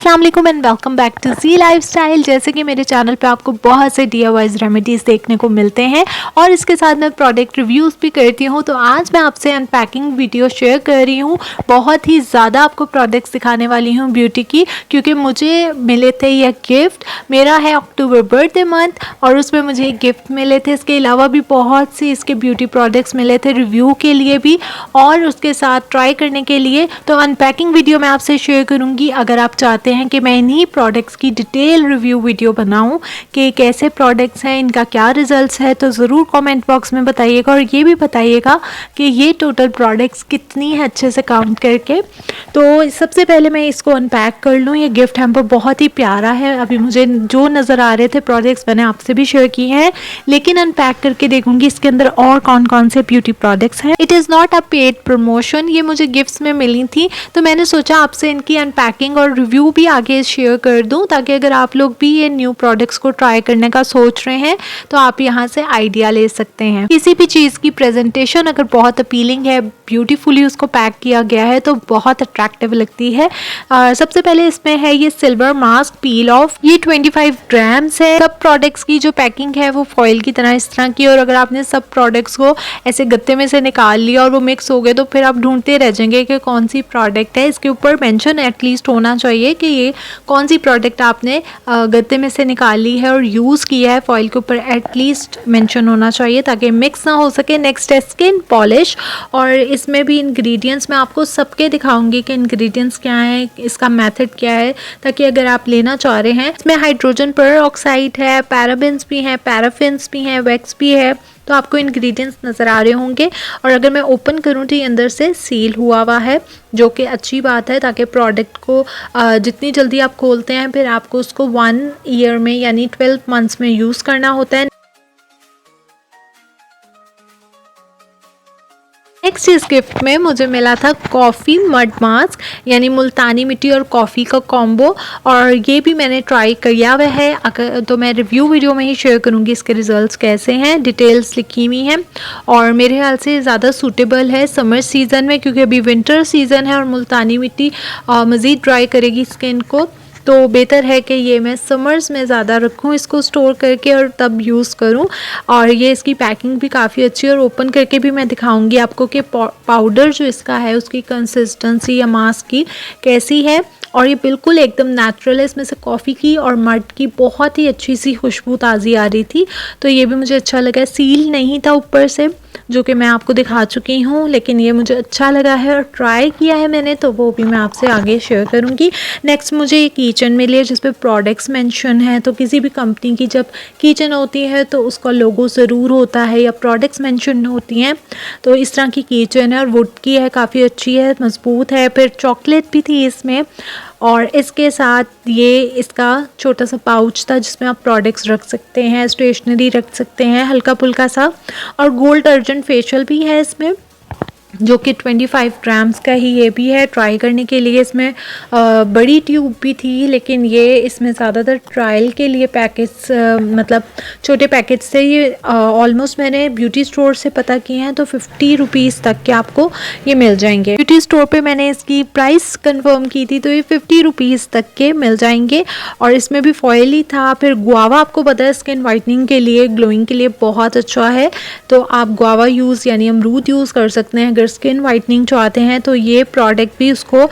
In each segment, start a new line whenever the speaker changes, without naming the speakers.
अस्सलामुअलैकुम and welcome back to Zee Lifestyle. जैसे कि मेरे चैनल पे आपको बहुत से DIY रेमेडीज़ देखने को मिलते हैं और इसके साथ मैं प्रोडक्ट रिव्यूज़ भी करती हूँ। तो आज मैं आपसे अनपैकिंग वीडियो शेयर कर रही हूँ। बहुत ही ज़्यादा आपको प्रोडक्ट्स दिखाने वाली हूँ ब्यूटी की, क्योंकि मुझे मिले थे यह गिफ्ट। मेरा है अक्टूबर बर्थडे मंथ और उसमें मुझे गिफ्ट मिले थे। इसके अलावा भी बहुत से इसके ब्यूटी प्रोडक्ट्स मिले थे रिव्यू के लिए भी और उसके साथ ट्राई करने के लिए। तो अनपैकिंग वीडियो मैं आपसे शेयर करूँगी। अगर आप चाहते हैं कि मैं इन्हीं प्रोडक्ट्स की डिटेल रिव्यू वीडियो बनाऊं कि कैसे प्रोडक्ट्स हैं, इनका क्या रिजल्ट्स है, तो ज़रूर कमेंट बॉक्स में बताइएगा और ये भी बताइएगा कि ये टोटल प्रोडक्ट्स कितनी है अच्छे से काउंट करके। तो सबसे पहले मैं इसको अनपैक कर लूँ। ये गिफ्ट हैम्पर बहुत ही प्यारा है। अभी मुझे जो नज़र आ रहे थे प्रोडक्ट्स मैंने आपसे भी शेयर किए हैं, लेकिन अनपैक करके देखूंगी इसके अंदर और कौन कौन से ब्यूटी प्रोडक्ट्स हैं। It is not a paid promotion, ये मुझे गिफ्ट्स में मिली थी, तो मैंने सोचा आपसे इनकी अनपैकिंग और रिव्यू भी आगे शेयर कर दूं, ताकि अगर आप लोग भी ये न्यू प्रोडक्ट्स को ट्राई करने का सोच रहे हैं तो आप यहाँ से आइडिया ले सकते हैं। किसी भी चीज़ की प्रेजेंटेशन अगर बहुत अपीलिंग है, ब्यूटीफुली उसको पैक किया गया है, तो बहुत अट्रैक्टिव लगती है। सबसे पहले इसमें है ये सिल्वर मास्क पील ऑफ, ये 25 ग्राम्स है। सब प्रोडक्ट्स की जो पैकिंग है वो फॉइल की तरह इस तरह की, और अगर आपने सब प्रोडक्ट्स को ऐसे गत्ते में से निकाल लिया और वो मिक्स हो गए तो फिर आप ढूंढते रह जाएंगे कि कौन सी प्रोडक्ट है। इसके ऊपर मेंशन एटलीस्ट होना चाहिए कि ये कौन सी प्रोडक्ट आपने गत्ते में से निकाली है और यूज़ किया है। फॉइल के ऊपर एटलीस्ट मेंशन होना चाहिए ताकि मिक्स ना हो सके। नेक्स्ट है स्किन पॉलिश, और इसमें भी इंग्रेडिएंट्स मैं आपको सबके दिखाऊंगी कि इंग्रेडिएंट्स क्या हैं, इसका मेथड क्या है, ताकि अगर आप लेना चाह रहे हैं। इसमें हाइड्रोजन पेरोक्साइड है, पैराबेन्स भी हैं, पैराफिन्स भी हैं, वैक्स भी है, तो आपको इंग्रेडिएंट्स नज़र आ रहे होंगे। और अगर मैं ओपन करूँ तो ये अंदर से सील हुआ है, जो कि अच्छी बात है, ताकि प्रोडक्ट को जितनी जल्दी आप खोलते हैं फिर आपको उसको 1 ईयर में यानी 12 मंथ्स में यूज़ करना होता है। नेक्स्ट इस गिफ्ट में मुझे मिला था कॉफ़ी मड मास्क, यानी मुल्तानी मिट्टी और कॉफ़ी का कॉम्बो, और ये भी मैंने ट्राई किया हुआ है। अगर तो मैं रिव्यू वीडियो में ही शेयर करूँगी इसके रिजल्ट्स कैसे हैं, डिटेल्स लिखी हुई हैं। और मेरे ख्याल से ज़्यादा सूटेबल है समर सीज़न में, क्योंकि अभी विंटर सीज़न है और मुल्तानी मिट्टी मज़ीद ड्राई करेगी स्किन को, तो बेहतर है कि ये मैं समर्स में ज़्यादा रखूँ इसको स्टोर करके और तब यूज़ करूँ। और ये इसकी पैकिंग भी काफ़ी अच्छी है, और ओपन करके भी मैं दिखाऊंगी आपको कि पाउडर जो इसका है उसकी कंसिस्टेंसी या मास्क की कैसी है। और ये बिल्कुल एकदम नेचुरल है। इसमें से कॉफ़ी की और मड की बहुत ही अच्छी सी खुशबू ताज़ी आ रही थी, तो ये भी मुझे अच्छा लगा। सील नहीं था ऊपर से, जो कि मैं आपको दिखा चुकी हूँ, लेकिन ये मुझे अच्छा लगा है और ट्राई किया है मैंने, तो वो भी मैं आपसे आगे शेयर करूँगी। नेक्स्ट मुझे ये कीचेन मिली है जिस पे प्रोडक्ट्स मेंशन है। तो किसी भी कंपनी की जब कीचेन होती है तो उसका लोगो ज़रूर होता है या प्रोडक्ट्स मेंशन होती हैं। तो इस तरह की कीचेन है और वुड की है, काफ़ी अच्छी है, मजबूत है। फिर चॉकलेट भी थी इसमें, और इसके साथ ये इसका छोटा सा पाउच था जिसमें आप प्रोडक्ट्स रख सकते हैं, स्टेशनरी रख सकते हैं, हल्का फुल्का सा। और गोल्ड अर्जेंट फेशियल भी है इसमें, जो कि 25 ग्राम्स का ही ये भी है ट्राई करने के लिए। इसमें बड़ी ट्यूब भी थी, लेकिन ये इसमें ज़्यादातर ट्रायल के लिए पैकेट्स मतलब छोटे पैकेट्स थे। ये ऑलमोस्ट मैंने ब्यूटी स्टोर से पता किए हैं तो 50 रुपीज़ तक के आपको ये मिल जाएंगे। ब्यूटी स्टोर पे मैंने इसकी प्राइस कंफर्म की थी, तो ये 50 रुपीज़ तक के मिल जाएंगे। और इसमें भी फॉयल ही था। फिर गुआवा, आपको पता है स्किन वाइटनिंग के लिए, ग्लोइंग के लिए बहुत अच्छा है, तो आप गुआवा यूज़ यानी अमरूद यूज़ कर सकते हैं अगर स्किन वाइटनिंग चाहते हैं। तो ये प्रोडक्ट भी उसको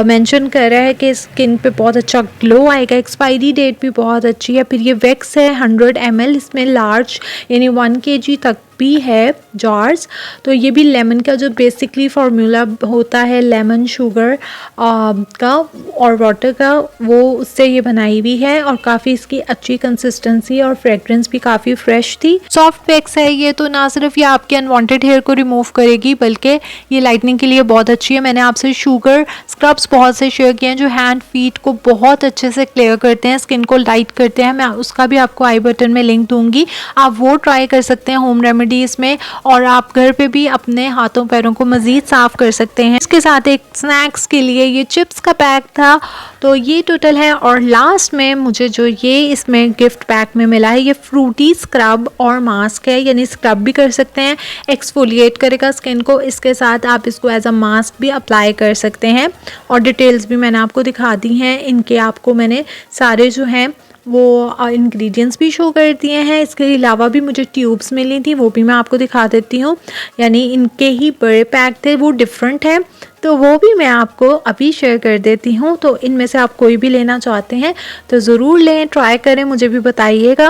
मेंशन कर रहा है कि स्किन पे बहुत अच्छा ग्लो आएगा। एक्सपायरी डेट भी बहुत अच्छी है। फिर ये वैक्स है 100 ml, इसमें लार्ज यानी 1 kg तक भी है जार्स। तो ये भी लेमन का जो बेसिकली फार्मूला होता है, लेमन शुगर का और वाटर का, वो उससे ये बनाई हुई है, और काफ़ी इसकी अच्छी कंसिस्टेंसी और फ्रेग्रेंस भी काफ़ी फ्रेश थी। सॉफ्ट वैक्स है ये, तो ना सिर्फ ये आपके अनवांटेड हेयर को रिमूव करेगी बल्कि ये लाइटनिंग के लिए बहुत अच्छी है। मैंने आपसे शुगर स्क्रब्स बहुत से शेयर किए हैं जो हैंड फीट को बहुत अच्छे से क्लियर करते हैं, स्किन को लाइट करते हैं। मैं उसका भी आपको आई बटन में लिंक दूंगी, आप वो ट्राई कर सकते हैं होम रेमेडी रेमेडीज़ में, और आप घर पे भी अपने हाथों पैरों को मज़ीद साफ़ कर सकते हैं। इसके साथ एक स्नैक्स के लिए ये चिप्स का पैक था, तो ये टोटल है। और लास्ट में मुझे जो ये इसमें गिफ्ट पैक में मिला है, ये फ्रूटी स्क्रब और मास्क है, यानी स्क्रब भी कर सकते हैं, एक्सफोलिएट करेगा स्किन को। इसके साथ आप इसको एज अ मास्क भी अप्लाई कर सकते हैं। और डिटेल्स भी मैंने आपको दिखा दी हैं, इनके आपको मैंने सारे जो हैं वो इंग्रेडिएंट्स भी शो कर दिए हैं। इसके अलावा भी मुझे ट्यूब्स मिली थी, वो भी मैं आपको दिखा देती हूँ, यानी इनके ही बड़े पैक थे, वो डिफरेंट है, तो वो भी मैं आपको अभी शेयर कर देती हूँ। तो इनमें से आप कोई भी लेना चाहते हैं तो ज़रूर लें, ट्राई करें, मुझे भी बताइएगा।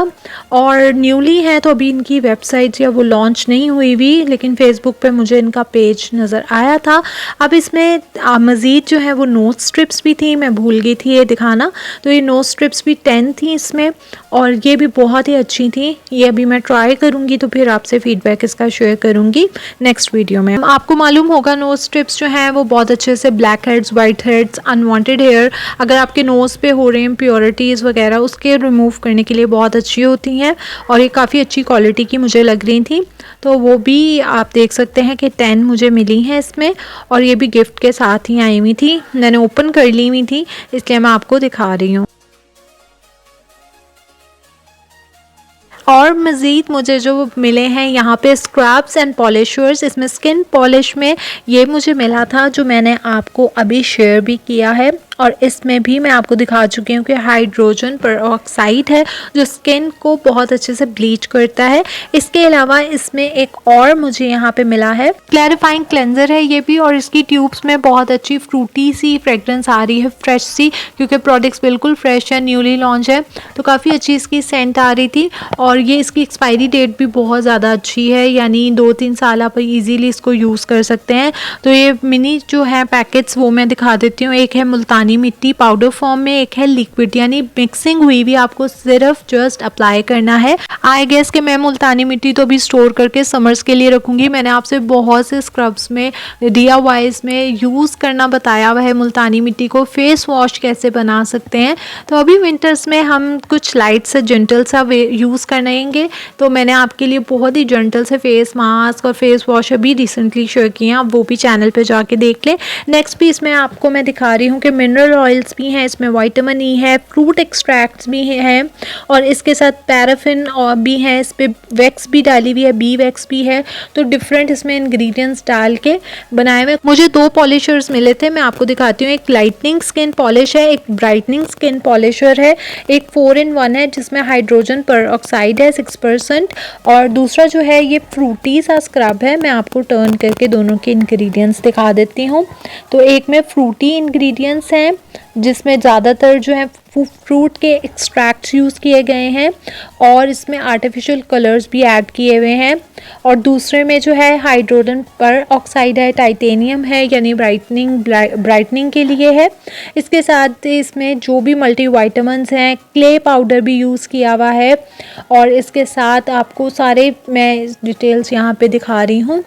और न्यूली है तो अभी इनकी वेबसाइट या वो लॉन्च नहीं हुई हुई, लेकिन फ़ेसबुक पे मुझे इनका पेज नज़र आया था। अब इसमें मज़ीद जो है वो नोट स्ट्रिप्स भी थी, मैं भूल गई थी ये दिखाना, तो ये नोट स्ट्रिप्स भी 10 थी इसमें, और ये भी बहुत ही अच्छी थी। ये अभी मैं ट्राई करूँगी तो फिर आपसे फ़ीडबैक इसका शेयर करूँगी नेक्स्ट वीडियो में। आपको मालूम होगा नोट स्ट्रिप्स जो हैं वो बहुत अच्छे से blackheads, whiteheads, unwanted hair अगर आपके नोज़ पे हो रहे हैं, प्योरिटीज़ वगैरह, उसके रिमूव करने के लिए बहुत अच्छी होती हैं। और ये काफ़ी अच्छी क्वालिटी की मुझे लग रही थी, तो वो भी आप देख सकते हैं कि 10 मुझे मिली हैं इसमें, और ये भी गिफ्ट के साथ ही आई हुई थी, मैंने ओपन कर ली हुई थी, इसलिए मैं आपको दिखा रही हूँ। और मज़ीद मुझे जो मिले हैं यहाँ पे स्क्रब्स एंड पॉलिशर्स, इसमें स्किन पॉलिश में ये मुझे मिला था जो मैंने आपको अभी शेयर भी किया है, और इसमें भी मैं आपको दिखा चुकी हूँ कि हाइड्रोजन पेरोक्साइड है जो स्किन को बहुत अच्छे से ब्लीच करता है। इसके अलावा इसमें एक और मुझे यहाँ पे मिला है क्लैरिफाइंग क्लेंजर है ये भी, और इसकी ट्यूब्स में बहुत अच्छी फ्रूटी सी फ्रेगरेंस आ रही है, फ्रेश सी, क्योंकि प्रोडक्ट्स बिल्कुल फ्रेश है, न्यूली लॉन्च है, तो काफ़ी अच्छी इसकी सेंट आ रही थी। और ये इसकी एक्सपायरी डेट भी बहुत ज़्यादा अच्छी है, यानी 2-3 साल आप इजीली इसको यूज़ कर सकते हैं। तो ये मिनी जो है पैकेट्स वो मैं दिखा देती हूँ, एक है मुल्तानी मिट्टी पाउडर फॉर्म में, एक है लिक्विड, यानी मिक्सिंग हुई भी, आपको सिर्फ जस्ट अप्लाई करना है। आई गेस कि मैं मुल्तानी मिट्टी तो भी स्टोर करके समर्स के लिए रखूँगी। मैंने आपसे बहुत से स्क्रब्स में, DIYs में यूज़ करना बताया हुआ है मुल्तानी मिट्टी को, फेस वॉश कैसे बना सकते हैं। तो अभी विंटर्स में हम कुछ लाइट से जेंटल सा यूज़ करेंगे, तो मैंने आपके लिए बहुत ही जेंटल से फेस मास्क और फेस वॉश अभी रिसेंटली शेयर किए हैं, आप वो भी चैनल पे जाके देख लें। नेक्स्ट पीस में आपको मैं दिखा रही हूँ कि मिनरल ऑयल्स भी हैं, इसमें विटामिन ई है, फ्रूट एक्सट्रैक्ट्स भी हैं, और इसके साथ पैराफिन और भी हैं, इस पर वैक्स भी डाली हुई है, बी वैक्स भी है, तो डिफरेंट इसमें इंग्रेडिएंट्स डाल के बनाए हुए। मुझे 2 पॉलिशर्स मिले थे, मैं आपको दिखाती हूँ। एक लाइटनिंग स्किन पॉलिश है, एक ब्राइटनिंग स्किन पॉलिशर है, एक 4-in-1 है जिसमें हाइड्रोजन पेरोक्साइड है 6%, और दूसरा जो है ये फ्रूटी सा स्क्रब है। मैं आपको टर्न करके दोनों के इंग्रेडिएंट्स दिखा देती हूँ। तो एक में फ्रूटी इंग्रेडिएंट्स हैं जिसमें ज़्यादातर जो है फ्रूट के एक्सट्रैक्ट्स यूज़ किए गए हैं, और इसमें आर्टिफिशियल कलर्स भी ऐड किए हुए हैं। और दूसरे में जो है हाइड्रोजन पेरोक्साइड है, टाइटेनियम है, यानी ब्राइटनिंग के लिए है। इसके साथ इसमें जो भी मल्टीविटामिन्स हैं, क्ले पाउडर भी यूज़ किया हुआ है, और इसके साथ आपको सारे मैं डिटेल्स यहाँ पे दिखा रही हूँ,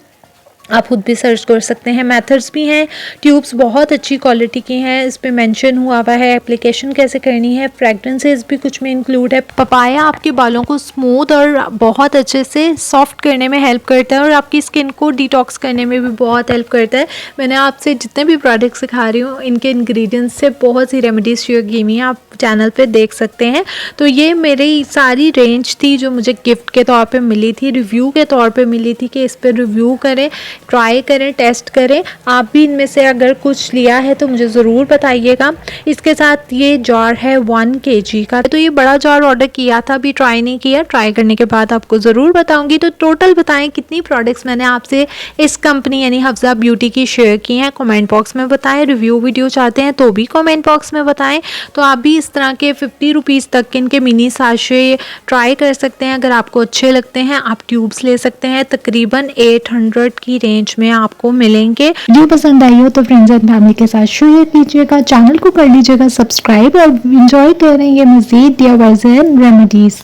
आप खुद भी सर्च कर सकते हैं। मेथड्स भी हैं, ट्यूब्स बहुत अच्छी क्वालिटी की हैं, इस पे मेंशन हुआ है एप्लीकेशन कैसे करनी है, फ्रेगरेंसेस भी कुछ में इंक्लूड है। पपाया आपके बालों को स्मूथ और बहुत अच्छे से सॉफ्ट करने में हेल्प करता है, और आपकी स्किन को डिटॉक्स करने में भी बहुत हेल्प करता है। मैंने आपसे जितने भी प्रोडक्ट्स सिखा रही हूँ इनके इंग्रेडिएंट्स से बहुत सी रेमेडीज शेयर की हुई हैं, आप चैनल पे देख सकते हैं। तो ये मेरी सारी रेंज थी जो मुझे गिफ्ट के तौर पे मिली थी, रिव्यू के तौर पे मिली थी कि इस पर रिव्यू करें, ट्राई करें, टेस्ट करें। आप भी इनमें से अगर कुछ लिया है तो मुझे ज़रूर बताइएगा। इसके साथ ये जार है 1 kg का, तो ये बड़ा जार ऑर्डर किया था, अभी ट्राई नहीं किया, ट्राई करने के बाद आपको ज़रूर बताऊंगी। तो टोटल बताएं कितनी प्रोडक्ट्स मैंने आपसे इस कंपनी यानी हफ्जा ब्यूटी की शेयर की हैं, कमेंट बॉक्स में बताएं। रिव्यू वीडियो चाहते हैं तो भी कमेंट बॉक्स में बताएं। तो आप भी इस तरह के 50 रुपीज़ तक के इनके मिनी साशे ट्राई कर सकते हैं। अगर आपको अच्छे लगते हैं आप ट्यूब्स ले सकते हैं, तकरीबन 800 की रेंज में आपको मिलेंगे।
जो पसंद आई हो तो फ्रेंड्स एंड फैमिली के साथ शेयर कीजिएगा, चैनल को कर लीजिएगा सब्सक्राइब, और एंजॉय करें ये मज़ीद DIYs एंड रेमेडीज़।